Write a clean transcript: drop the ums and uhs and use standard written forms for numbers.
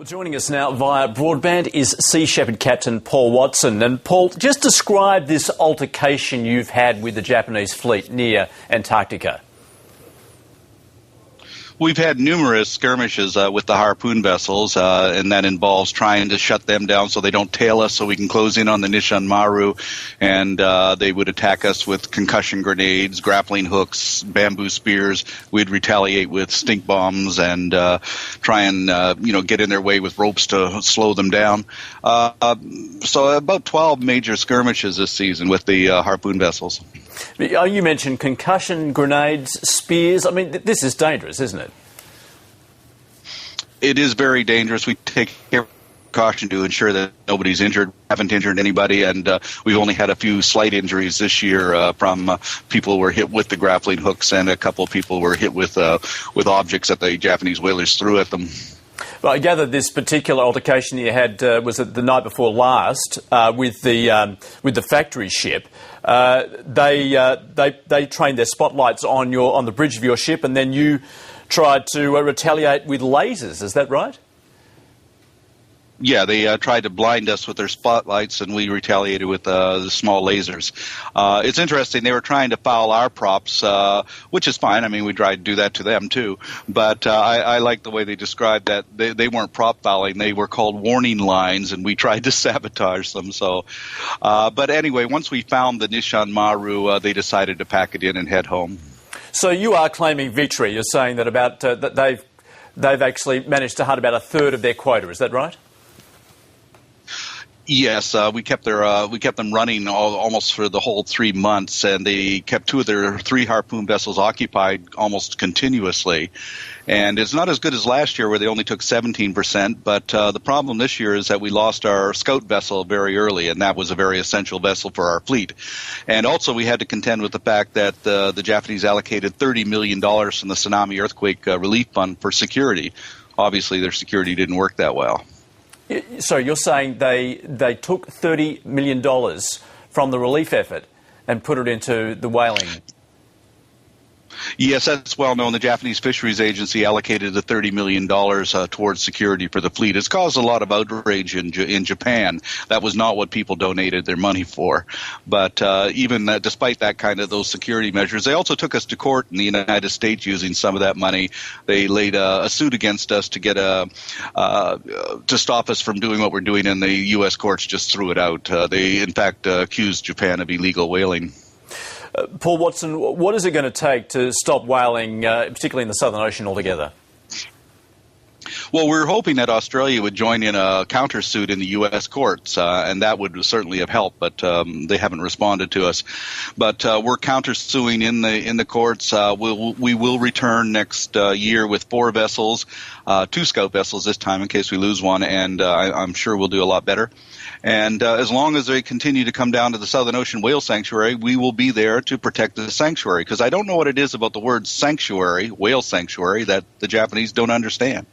Well, joining us now via broadband is Sea Shepherd Captain Paul Watson. And Paul, just describe this altercation you've had with the Japanese fleet near Antarctica. We've had numerous skirmishes with the harpoon vessels, and that involves trying to shut them down so they don't tail us so we can close in on the Nishan Maru, and they would attack us with concussion grenades, grappling hooks, bamboo spears. We'd retaliate with stink bombs and try and get in their way with ropes to slow them down. So about 12 major skirmishes this season with the harpoon vessels. You mentioned concussion grenades, spears. I mean, this is dangerous, isn't it? It is very dangerous. We take precaution to ensure that nobody's injured, haven't injured anybody, and we've only had a few slight injuries this year from people who were hit with the grappling hooks, and a couple of people were hit with objects that the Japanese whalers threw at them. Well, I gather this particular altercation you had was the night before last with the factory ship. They trained their spotlights on the bridge of your ship, and then you tried to retaliate with lasers. Is that right? Yeah, they tried to blind us with their spotlights, and we retaliated with the small lasers. It's interesting. They were trying to foul our props, which is fine. I mean, we tried to do that to them, too. But I like the way they described that. They weren't prop fouling. They were called warning lines, and we tried to sabotage them. So, but anyway, once we found the Nishan Maru, they decided to pack it in and head home. So you are claiming victory. You're saying that that they've actually managed to hunt about a third of their quota. Is that right? Yes, we kept them running almost for the whole 3 months, and they kept 2 of their 3 harpoon vessels occupied almost continuously. And it's not as good as last year, where they only took 17%. But the problem this year is that we lost our scout vessel very early, and that was a very essential vessel for our fleet. And also, we had to contend with the fact that the Japanese allocated $30 million from the tsunami earthquake relief fund for security. Obviously, their security didn't work that well. So you're saying they took $30 million from the relief effort and put it into the whaling? Yes, that's well known. The Japanese Fisheries Agency allocated the $30 million towards security for the fleet. It's caused a lot of outrage in Japan. That was not what people donated their money for. But even despite that those security measures, they also took us to court in the United States using some of that money. They laid a suit against us to get to stop us from doing what we're doing, and the U.S. courts just threw it out. They, in fact, accused Japan of illegal whaling. Paul Watson, what is it going to take to stop whaling, particularly in the Southern Ocean, altogether? Well, we're hoping that Australia would join in a countersuit in the U.S. courts, and that would certainly have helped, but they haven't responded to us. But we're countersuing in the courts. We will return next year with 4 vessels, 2 scout vessels this time in case we lose one, and I'm sure we'll do a lot better. And as long as they continue to come down to the Southern Ocean Whale Sanctuary, we will be there to protect the sanctuary, because I don't know what it is about the word sanctuary, whale sanctuary, that the Japanese don't understand.